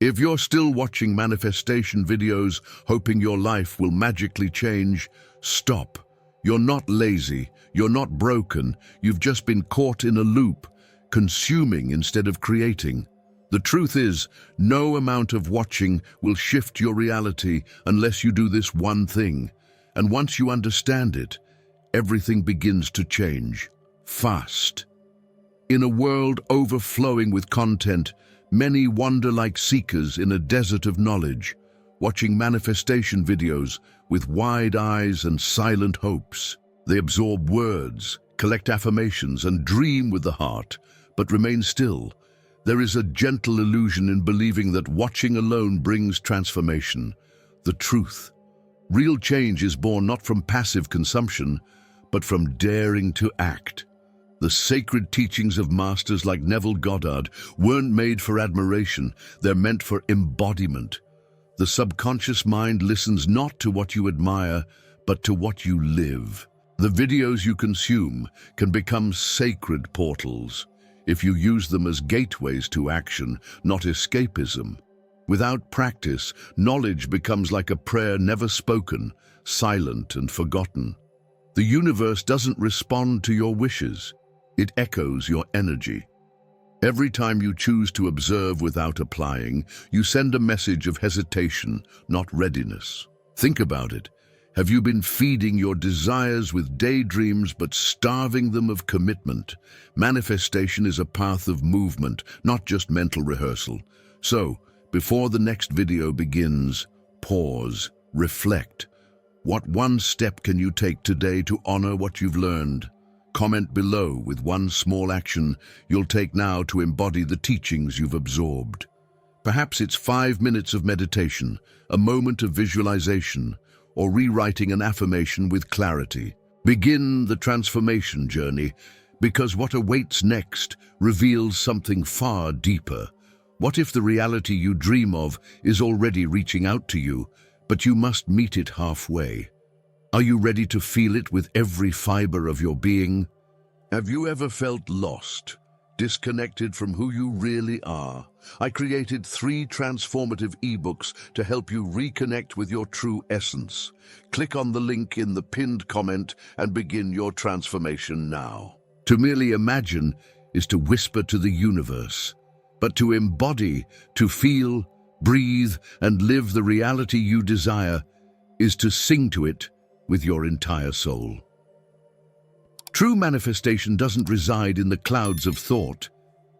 If you're still watching manifestation videos hoping your life will magically change, stop. You're not lazy, you're not broken, you've just been caught in a loop, consuming instead of creating. The truth is, no amount of watching will shift your reality unless you do this one thing. And once you understand it, everything begins to change. Fast. In a world overflowing with content, many wander like seekers in a desert of knowledge, watching manifestation videos with wide eyes and silent hopes. They absorb words, collect affirmations, and dream with the heart, but remain still. There is a gentle illusion in believing that watching alone brings transformation. The truth. Real change is born not from passive consumption, but from daring to act. The sacred teachings of masters like Neville Goddard weren't made for admiration, they're meant for embodiment. The subconscious mind listens not to what you admire, but to what you live. The videos you consume can become sacred portals if you use them as gateways to action, not escapism. Without practice, knowledge becomes like a prayer never spoken, silent and forgotten. The universe doesn't respond to your wishes. It echoes your energy. Every time you choose to observe without applying, you send a message of hesitation, not readiness. Think about it. Have you been feeding your desires with daydreams but starving them of commitment? Manifestation is a path of movement, not just mental rehearsal. So, before the next video begins, pause, reflect. What one step can you take today to honor what you've learned? Comment below with one small action you'll take now to embody the teachings you've absorbed. Perhaps it's 5 minutes of meditation, a moment of visualization, or rewriting an affirmation with clarity. Begin the transformation journey, because what awaits next reveals something far deeper. What if the reality you dream of is already reaching out to you, but you must meet it halfway? Are you ready to feel it with every fiber of your being? Have you ever felt lost, disconnected from who you really are? I created 3 transformative ebooks to help you reconnect with your true essence. Click on the link in the pinned comment and begin your transformation now. To merely imagine is to whisper to the universe, but to embody, to feel, breathe, and live the reality you desire is to sing to it with your entire soul. True manifestation doesn't reside in the clouds of thought,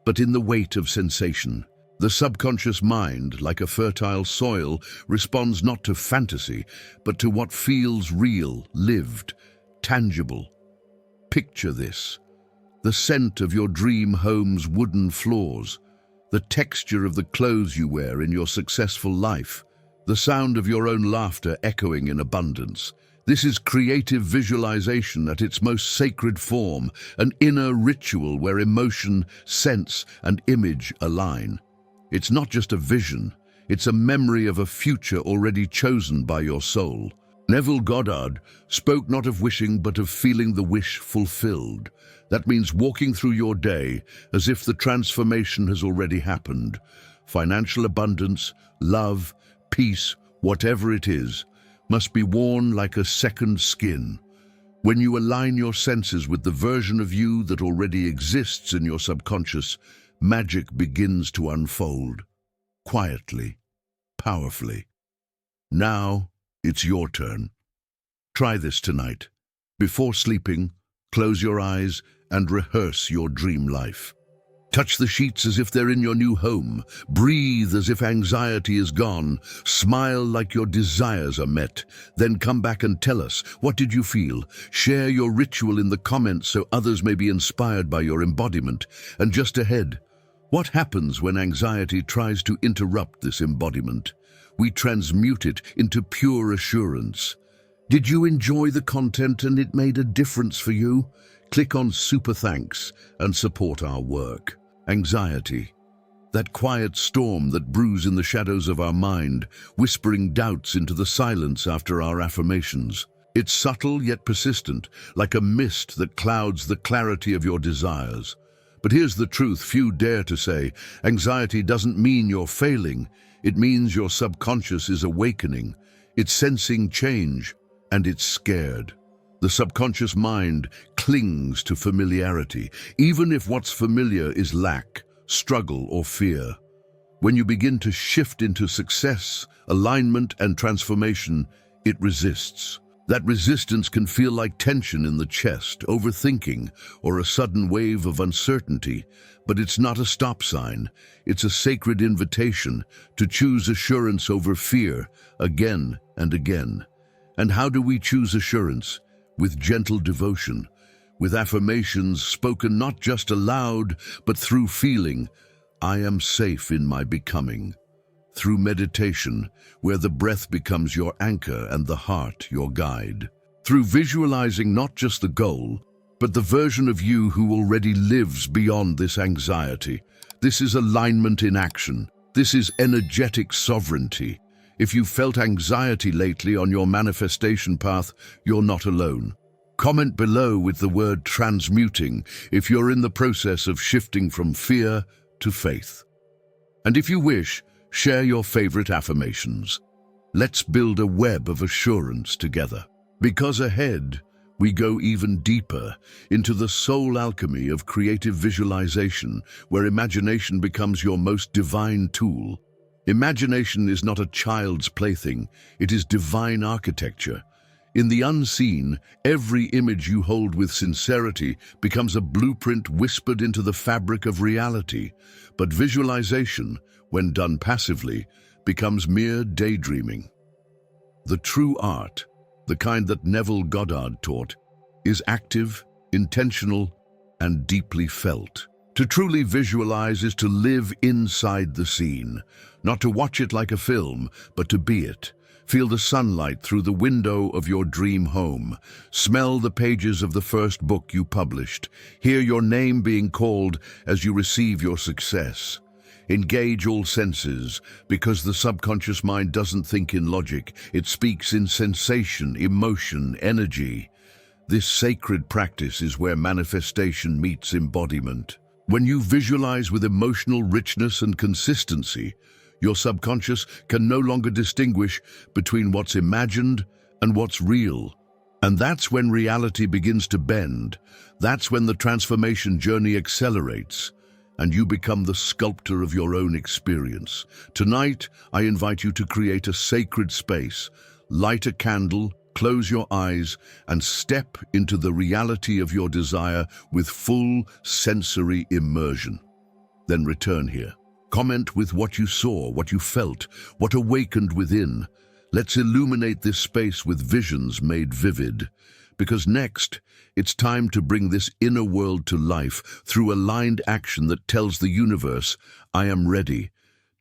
but in the weight of sensation. The subconscious mind, like a fertile soil, responds not to fantasy, but to what feels real, lived, tangible. Picture this: the scent of your dream home's wooden floors, the texture of the clothes you wear in your successful life, the sound of your own laughter echoing in abundance. This is creative visualization at its most sacred form, an inner ritual where emotion, sense, and image align. It's not just a vision, it's a memory of a future already chosen by your soul. Neville Goddard spoke not of wishing but of feeling the wish fulfilled. That means walking through your day as if the transformation has already happened. Financial abundance, love, peace, whatever it is, must be worn like a second skin. When you align your senses with the version of you that already exists in your subconscious, magic begins to unfold, quietly, powerfully. Now, it's your turn. Try this tonight. Before sleeping, close your eyes and rehearse your dream life. Touch the sheets as if they're in your new home. Breathe as if anxiety is gone. Smile like your desires are met. Then come back and tell us, what did you feel? Share your ritual in the comments so others may be inspired by your embodiment. And just ahead, what happens when anxiety tries to interrupt this embodiment? We transmute it into pure assurance. Did you enjoy the content and it made a difference for you? Click on Super Thanks and support our work. Anxiety, that quiet storm that brews in the shadows of our mind, whispering doubts into the silence after our affirmations. It's subtle yet persistent, like a mist that clouds the clarity of your desires. But here's the truth few dare to say: anxiety doesn't mean you're failing. It means your subconscious is awakening, it's sensing change, and it's scared. The subconscious mind clings to familiarity, even if what's familiar is lack, struggle, or fear. When you begin to shift into success, alignment, and transformation, it resists. That resistance can feel like tension in the chest, overthinking, or a sudden wave of uncertainty, but it's not a stop sign. It's a sacred invitation to choose assurance over fear, again and again. And how do we choose assurance? With gentle devotion, with affirmations spoken not just aloud, but through feeling. I am safe in my becoming. Through meditation, where the breath becomes your anchor and the heart your guide. Through visualizing not just the goal, but the version of you who already lives beyond this anxiety. This is alignment in action. This is energetic sovereignty. If you've felt anxiety lately on your manifestation path, you're not alone. Comment below with the word transmuting if you're in the process of shifting from fear to faith. And if you wish, share your favorite affirmations. Let's build a web of assurance together. Because ahead, we go even deeper into the soul alchemy of creative visualization, where imagination becomes your most divine tool. Imagination is not a child's plaything, it is divine architecture. In the unseen, every image you hold with sincerity becomes a blueprint whispered into the fabric of reality. But visualization, when done passively, becomes mere daydreaming. The true art, the kind that Neville Goddard taught, is active, intentional, and deeply felt. To truly visualize is to live inside the scene, not to watch it like a film, but to be it. Feel the sunlight through the window of your dream home. Smell the pages of the first book you published. Hear your name being called as you receive your success. Engage all senses, because the subconscious mind doesn't think in logic. It speaks in sensation, emotion, energy. This sacred practice is where manifestation meets embodiment. When you visualize with emotional richness and consistency, your subconscious can no longer distinguish between what's imagined and what's real. And that's when reality begins to bend. That's when the transformation journey accelerates, and you become the sculptor of your own experience. Tonight, I invite you to create a sacred space. Light a candle, close your eyes, and step into the reality of your desire with full sensory immersion. Then return here. Comment with what you saw, what you felt, what awakened within. Let's illuminate this space with visions made vivid. Because next, it's time to bring this inner world to life through aligned action that tells the universe, I am ready.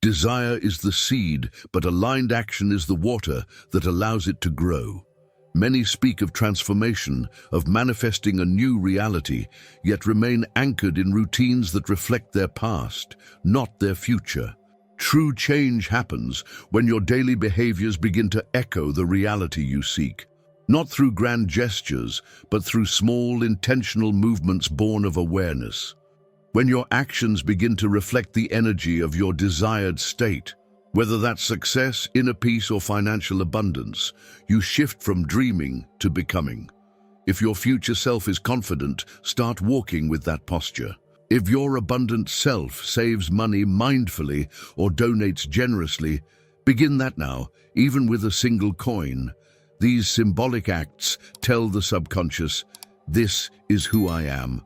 Desire is the seed, but aligned action is the water that allows it to grow. Many speak of transformation, of manifesting a new reality, yet remain anchored in routines that reflect their past, not their future. True change happens when your daily behaviors begin to echo the reality you seek. Not through grand gestures, but through small, intentional movements born of awareness. When your actions begin to reflect the energy of your desired state, whether that's success, inner peace, or financial abundance, you shift from dreaming to becoming. If your future self is confident, start walking with that posture. If your abundant self saves money mindfully or donates generously, begin that now, even with a single coin. These symbolic acts tell the subconscious, this is who I am.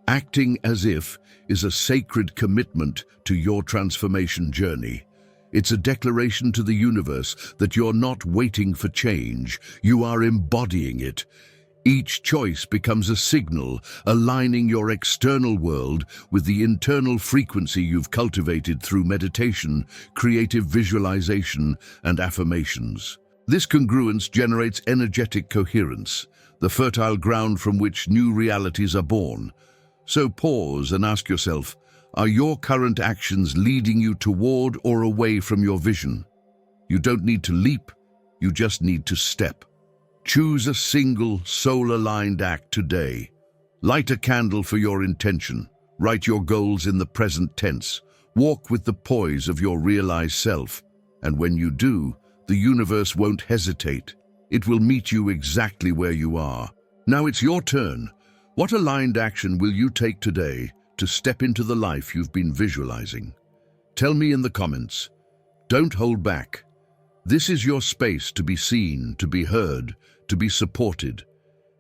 Acting as if is a sacred commitment to your transformation journey. It's a declaration to the universe that you're not waiting for change, you are embodying it. Each choice becomes a signal, aligning your external world with the internal frequency you've cultivated through meditation, creative visualization, and affirmations. This congruence generates energetic coherence, the fertile ground from which new realities are born. So pause and ask yourself, are your current actions leading you toward or away from your vision? You don't need to leap, you just need to step. Choose a single, soul-aligned act today. Light a candle for your intention. Write your goals in the present tense. Walk with the poise of your realized self. And when you do, the universe won't hesitate. It will meet you exactly where you are. Now it's your turn. What aligned action will you take today to step into the life you've been visualizing? Tell me in the comments. Don't hold back. This is your space to be seen, to be heard, to be supported.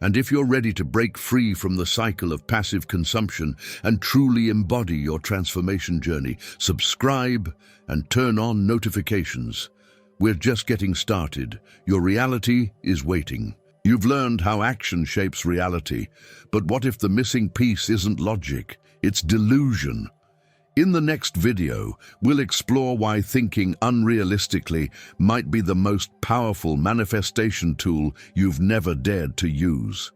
And if you're ready to break free from the cycle of passive consumption and truly embody your transformation journey, subscribe and turn on notifications. We're just getting started. Your reality is waiting. You've learned how action shapes reality, but what if the missing piece isn't logic? It's delusion. In the next video, we'll explore why thinking unrealistically might be the most powerful manifestation tool you've never dared to use.